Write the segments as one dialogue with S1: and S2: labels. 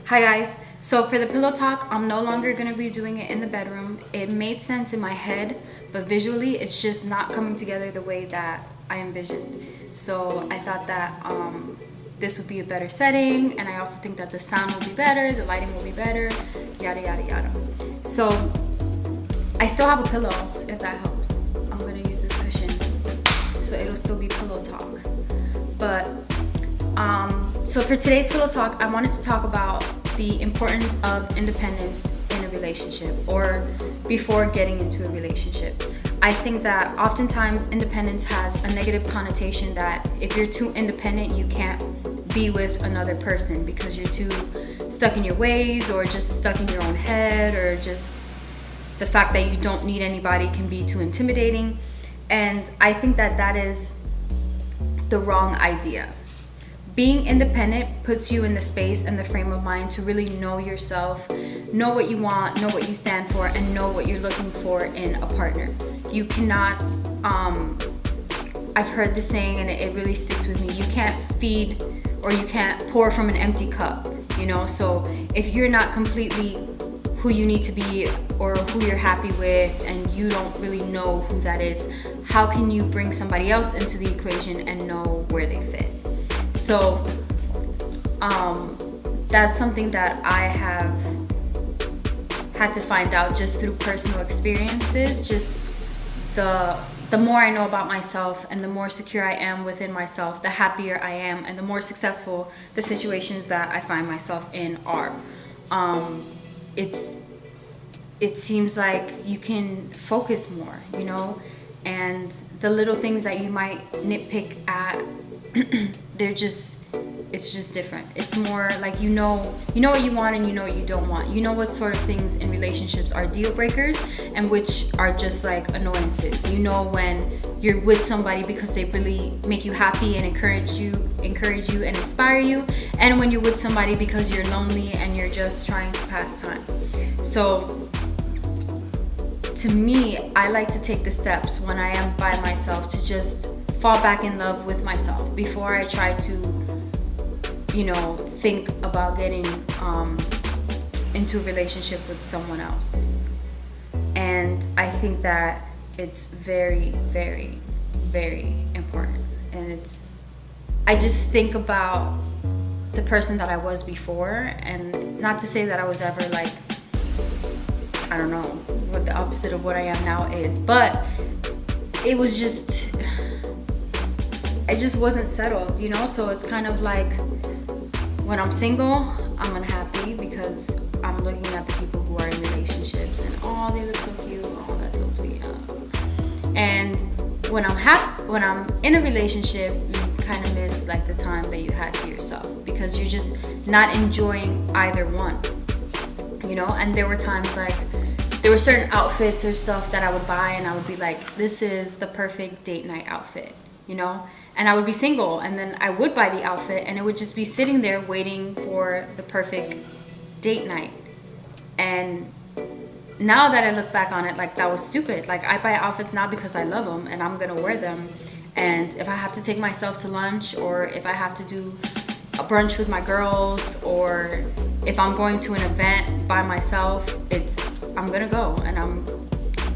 S1: Hi guys. So for the pillow talk, I'm no longer going to be doing it in the bedroom. It made sense in my head, but visually it's just not coming together the way that I envisioned. So I thought that this would be a better setting, and I also think that the sound will be better, the lighting will be better, yada yada yada. So I still have a pillow, if that helps. I'm going to use this cushion, so it'll still be pillow talk. But so for today's pillow talk, I wanted to talk about the importance of independence in a relationship or before getting into a relationship. I think that oftentimes independence has a negative connotation that if you're too independent, you can't be with another person because you're too stuck in your ways or just stuck in your own head, or just the fact that you don't need anybody can be too intimidating. And I think that that is the wrong idea. Being independent puts you in the space and the frame of mind to really know yourself, know what you want, know what you stand for, and know what you're looking for in a partner. You cannot, I've heard the saying and it really sticks with me, you can't feed or you can't pour from an empty cup, you know? So if you're not completely who you need to be or who you're happy with and you don't really know who that is, how can you bring somebody else into the equation and know where they fit? So that's something that I have had to find out just through personal experiences. Just the more I know about myself and the more secure I am within myself, the happier I am and the more successful the situations that I find myself in are. It seems like you can focus more, you know, and the little things that you might nitpick at, it's just different. It's more like you know what you want and you know what you don't want. You know what sort of things in relationships are deal breakers and which are just like annoyances. You know when you're with somebody because they really make you happy and encourage you and inspire you, and when you're with somebody because you're lonely and you're just trying to pass time. So to me, I like to take the steps when I am by myself to just fall back in love with myself before I try to, think about getting into a relationship with someone else. And I think that it's very, very, very important. And I just think about the person that I was before, and not to say that I was ever like, I don't know what the opposite of what I am now is, but it was just, I just wasn't settled, so it's kind of like when I'm single, I'm unhappy because I'm looking at the people who are in relationships and oh, they look so cute, oh, that's so sweet. And when I'm in a relationship, you kind of miss like the time that you had to yourself because you're just not enjoying either one, and there were times like there were certain outfits or stuff that I would buy and I would be like, this is the perfect date night outfit, and I would be single and then I would buy the outfit and it would just be sitting there waiting for the perfect date night. And now that I look back on it, like that was stupid. Like I buy outfits now because I love them and I'm gonna wear them. And if I have to take myself to lunch, or if I have to do a brunch with my girls, or if I'm going to an event by myself, I'm gonna go and I'm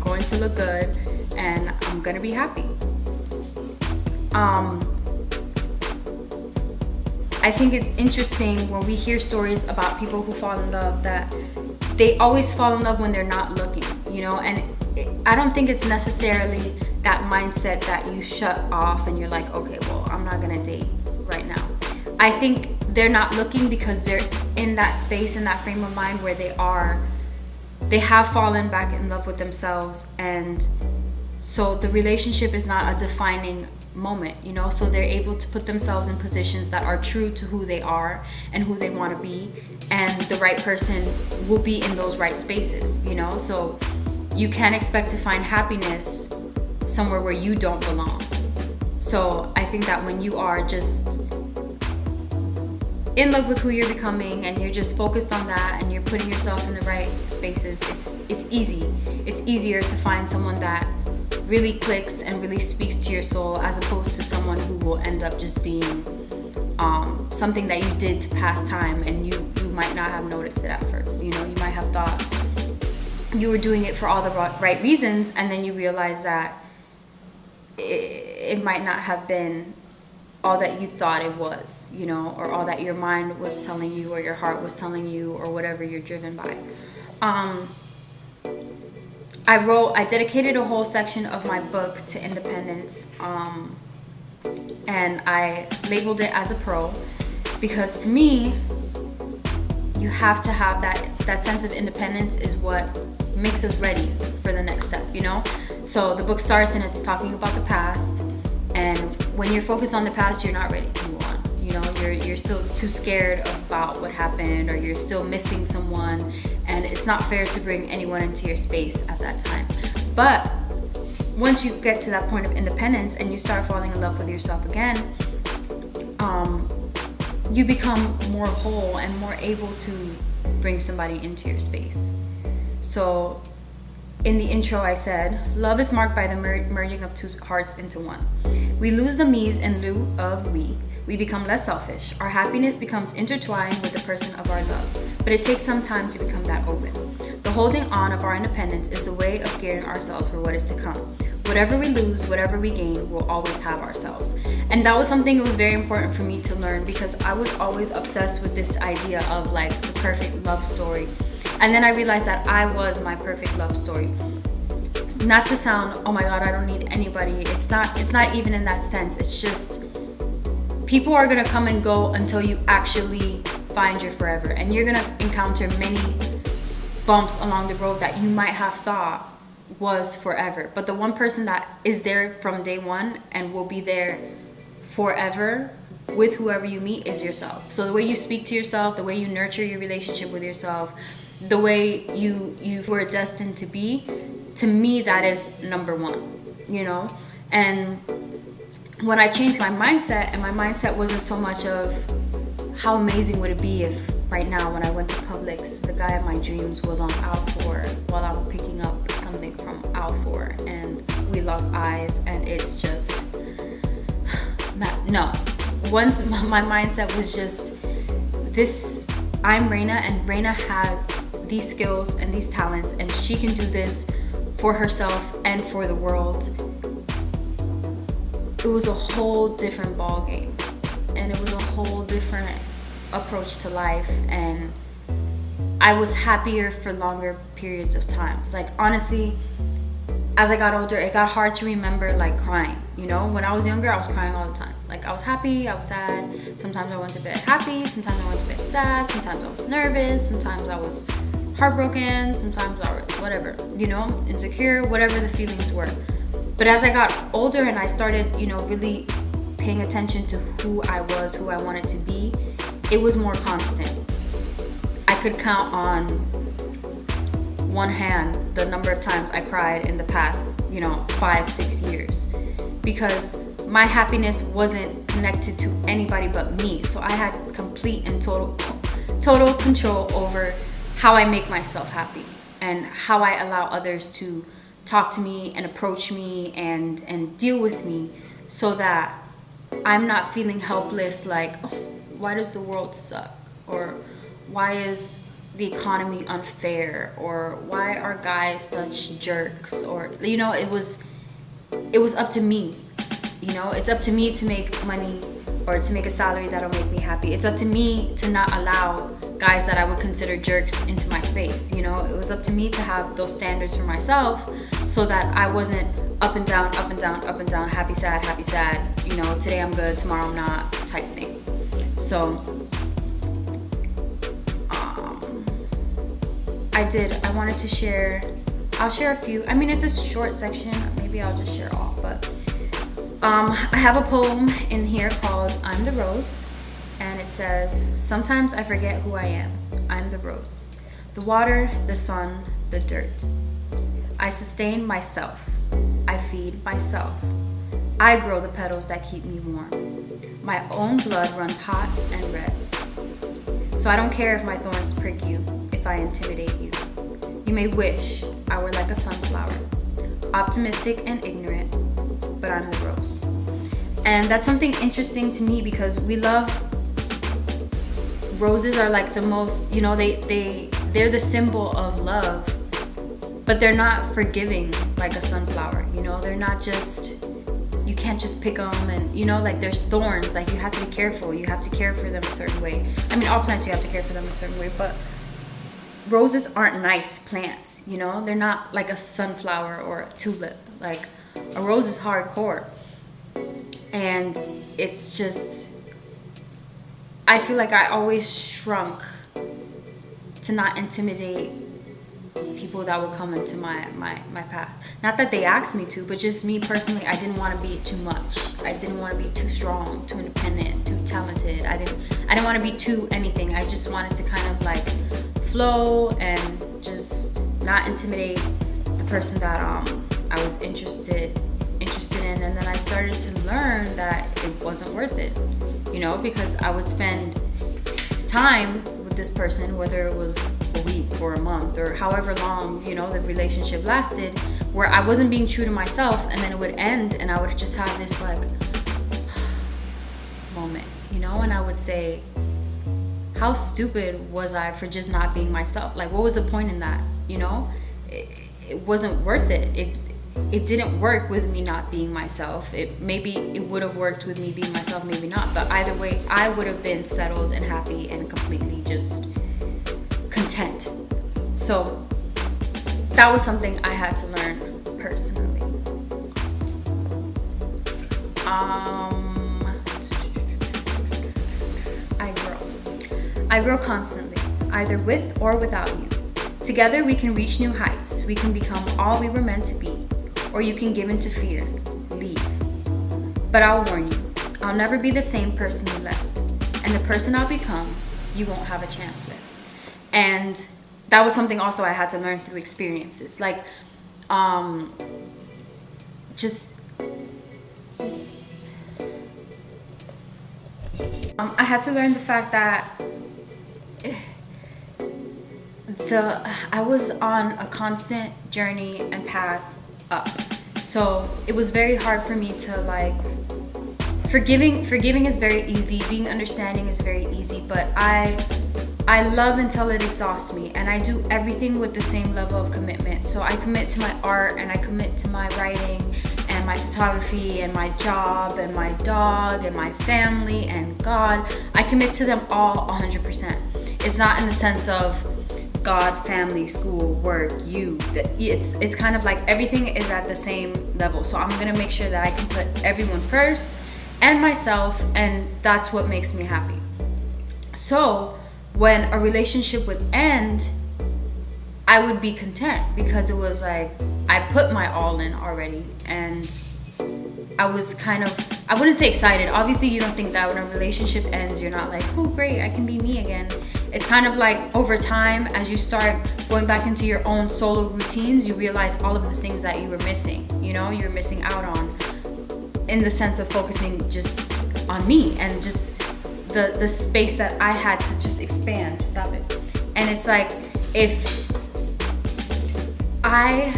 S1: going to look good and I'm gonna be happy. I think it's interesting when we hear stories about people who fall in love that they always fall in love when they're not looking, and I don't think it's necessarily that mindset that you shut off and you're like, okay, well, I'm not gonna date right now. I think they're not looking because they're in that space, in that frame of mind where they have fallen back in love with themselves, and so the relationship is not a defining moment, so they're able to put themselves in positions that are true to who they are and who they want to be, and the right person will be in those right spaces, so you can't expect to find happiness somewhere where you don't belong. So I think that when you are just in love with who you're becoming and you're just focused on that and you're putting yourself in the right spaces, it's easier to find someone that really clicks and really speaks to your soul, as opposed to someone who will end up just being something that you did to pass time and you might not have noticed it at first. You know, you might have thought you were doing it for all the right reasons, and then you realize that it might not have been all that you thought it was, you know, or all that your mind was telling you or your heart was telling you or whatever you're driven by. I dedicated a whole section of my book to independence, and I labeled it as a pro, because to me, you have to have that sense of independence is what makes us ready for the next step, you know? So the book starts and it's talking about the past, and when you're focused on the past, you're not ready to move on. You know, you're still too scared about what happened, or you're still missing someone, and it's not fair to bring anyone into your space at that time. But once you get to that point of independence and you start falling in love with yourself again, you become more whole and more able to bring somebody into your space. So in the intro I said, love is marked by the merging of two hearts into one. We lose the me's in lieu of we. We become less selfish. Our happiness becomes intertwined with the person of our love, but it takes some time to become that open. The holding on of our independence is the way of gearing ourselves for what is to come. Whatever we lose, whatever we gain, we'll always have ourselves. And that was something that was very important for me to learn, because I was always obsessed with this idea of like the perfect love story. And then I realized that I was my perfect love story. Not to sound, oh my God, I don't need anybody. It's not even in that sense. It's just people are gonna come and go until you actually find your forever. And you're gonna encounter many bumps along the road that you might have thought was forever. But the one person that is there from day one and will be there forever with whoever you meet is yourself. So the way you speak to yourself, the way you nurture your relationship with yourself, the way you were destined to be, to me, that is number one, you know? And when I changed my mindset, and my mindset wasn't so much of how amazing would it be if right now when I went to Publix, the guy of my dreams was on Ep.4 while I'm picking up something from Ep.4, and we lock eyes, and it's just, no. Once my mindset was just this, I'm Reina, and Reina has these skills and these talents, and she can do this for herself and for the world. It was a whole different ball game, and it was a whole different approach to life, and I was happier for longer periods of times. Like honestly, as I got older, it got hard to remember like crying, you know? When I was younger, I was crying all the time. Like I was happy, I was sad. Sometimes I went to bed happy, sometimes I went to bed sad, sometimes I was nervous, sometimes I was heartbroken, sometimes I was whatever, you know, insecure, whatever the feelings were. But as I got older and I started, you know, really paying attention to who I was, who I wanted to be, it was more constant. I could count on one hand the number of times I cried in the past, you know, 5-6 years, because my happiness wasn't connected to anybody but me. So I had complete and total control over how I make myself happy and how I allow others to talk to me and approach me and deal with me, so that I'm not feeling helpless like, oh, why does the world suck? Or why is the economy unfair? Or why are guys such jerks? Or, you know, it was up to me. You know, it's up to me to make money or to make a salary that'll make me happy. It's up to me to not allow guys that I would consider jerks into my space. You know, it was up to me to have those standards for myself, so that I wasn't up and down, up and down, up and down, happy, sad, you know, today I'm good, tomorrow I'm not, type thing. So I wanted to share, I'll share a few. I mean, it's a short section, maybe I'll just share all, but I have a poem in here called I'm the Rose, and it says, sometimes I forget who I am. I'm the rose, the water, the sun, the dirt. I sustain myself. I feed myself. I grow the petals that keep me warm. My own blood runs hot and red. So I don't care if my thorns prick you, if I intimidate you. You may wish I were like a sunflower, optimistic and ignorant, but I'm the rose. And that's something interesting to me, because we love roses are like the most, they're the symbol of love, but they're not forgiving like a sunflower. They're not just, you can't just pick them, and like there's thorns. Like you have to be careful. You have to care for them a certain way. I mean, all plants you have to care for them a certain way, but roses aren't nice plants. They're not like a sunflower or a tulip. Like a rose is hardcore, and it's just, I feel like I always shrunk to not intimidate people that would come into my path. Not that they asked me to, but just me personally, I didn't want to be too much. I didn't want to be too strong, too independent, too talented. I didn't want to be too anything. I just wanted to kind of like flow and just not intimidate the person that I was interested in. And then I started to learn that it wasn't worth it, because I would spend time with this person, whether it was a week or a month or however long, the relationship lasted, where I wasn't being true to myself, and then it would end and I would just have this like moment, and I would say, how stupid was I for just not being myself? Like, what was the point in that? It wasn't worth it. It didn't work with me not being myself. Maybe it would have worked with me being myself, maybe not. But either way, I would have been settled and happy and completely just content. So that was something I had to learn personally. I grow constantly, either with or without you. Together we can reach new heights. We can become all we were meant to be. Or you can give in to fear, leave. But I'll warn you, I'll never be the same person you left. And the person I'll become, you won't have a chance with. And that was something also I had to learn through experiences. Like, I had to learn the fact that I was on a constant journey and path up. So it was very hard for me to like, forgiving is very easy, being understanding is very easy, but I love until it exhausts me, and I do everything with the same level of commitment. So I commit to my art, and I commit to my writing and my photography and my job and my dog and my family and God. I commit to them all 100%. It's not in the sense of God, family, school, work, you. It's kind of like everything is at the same level. So I'm gonna make sure that I can put everyone first and myself, and that's what makes me happy. So when a relationship would end, I would be content because it was like I put my all in already, and I was kind of, I wouldn't say excited. Obviously you don't think that when a relationship ends, you're not like, oh great, I can be me again. It's kind of like over time, as you start going back into your own solo routines, you realize all of the things that you were missing, you're missing out on, in the sense of focusing just on me and just the space that I had to just expand. Stop it. And it's like, if I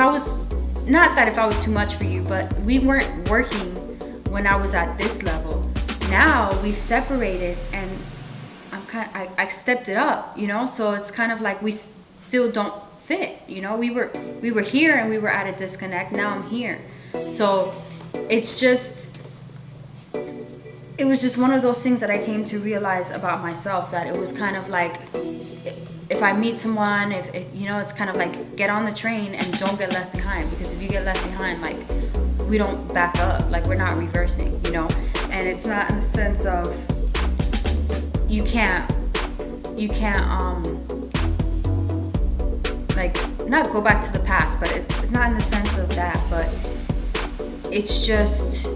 S1: was, not that if I was too much for you, but we weren't working when I was at this level. Now we've separated, and I stepped it up, so it's kind of like we still don't fit, we were here and we were at a disconnect. Now I'm here. So it was just one of those things that I came to realize about myself, that it was kind of like, if I meet someone, if it's kind of like, get on the train and don't get left behind, because if you get left behind, like, we don't back up, like we're not reversing, and it's not in the sense of you can't like not go back to the past, but it's not in the sense of that, but it's just,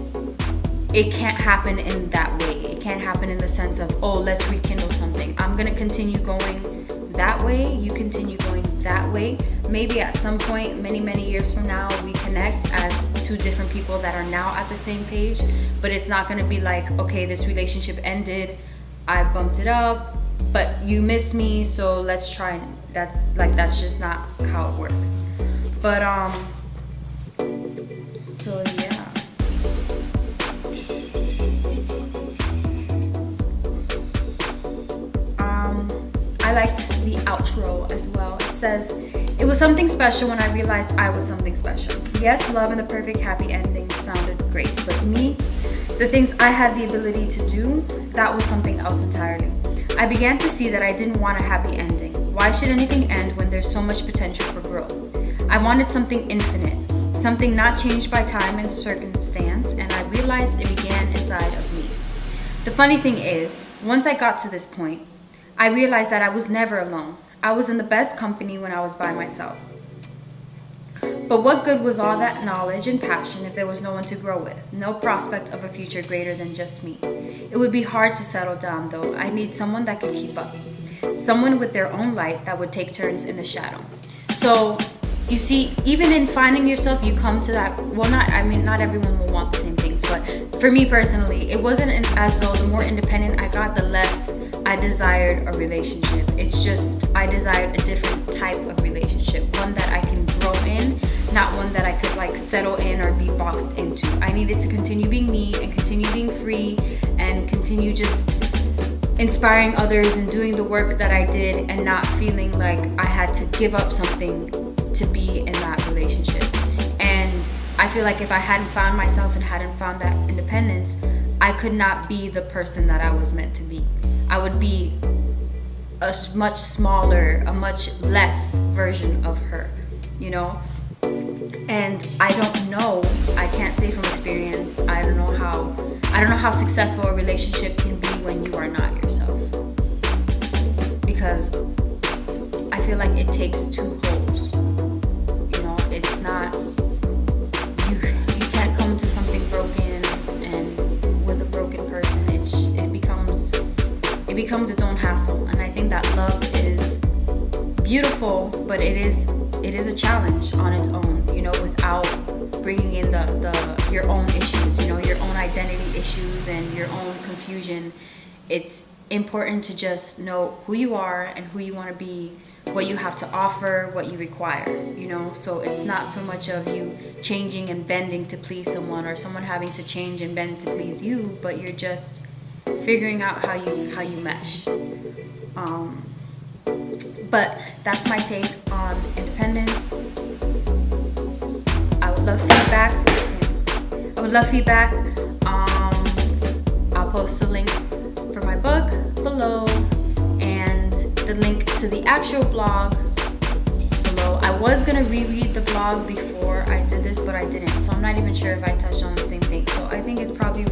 S1: it can't happen in that way. It can't happen in the sense of, oh, let's rekindle something. I'm gonna continue going that way, you continue going that way. Maybe at some point, many years from now, we connect as two different people that are now at the same page, but it's not gonna be like, okay, this relationship ended, I bumped it up, but you miss me, so let's try. And that's just not how it works. But so yeah. liked the outro as well. It says, "It was something special when I realized I was something special. Yes, love and the perfect happy ending sounded great, but me, the things I had the ability to do, that was something else entirely. I began to see that I didn't want a happy ending. Why should anything end when there's so much potential for growth? I wanted something infinite, something not changed by time and circumstance, and I realized it began inside of me. The funny thing is, once I got to this point, I realized that I was never alone. I was in the best company when I was by myself. But what good was all that knowledge and passion if there was no one to grow with? No prospect of a future greater than just me. It would be hard to settle down though. I need someone that could keep up. Someone with their own light that would take turns in the shadow." So you see, even in finding yourself, you come to that, well, not everyone will want the same things, but for me personally, it wasn't as though the more independent I got, the less I desired a relationship. It's just, I desired a different type of relationship, one that I can grow in, not one that I could like settle in or be boxed into. I needed to continue being me and continue being free and continue just inspiring others and doing the work that I did and not feeling like I had to give up something to be in that relationship. And I feel like if I hadn't found myself and hadn't found that independence, I could not be the person that I was meant to be. I would be a much smaller, a much less version of her, you know? And I don't know, I can't say from experience, I don't know how successful a relationship can be when you are not yourself. Because I feel like it takes two wholes. You know, it's not, you can't come to something broken and with a broken person, it becomes its own hassle. And I think that love is beautiful, but it is a challenge on its own, you know, without bringing in your own issues, you know, your own identity issues and your own confusion. It's important to just know who you are and who you want to be, what you have to offer, what you require, you know. So it's not so much of you changing and bending to please someone or someone having to change and bend to please you, but you're just figuring out how you mesh. But that's my take on independence. I would love feedback. I'll post the link for my book below and the link to the actual blog below. I was gonna reread the blog before I did this, but I didn't. So I'm not even sure if I touched on the same thing. So I think it's probably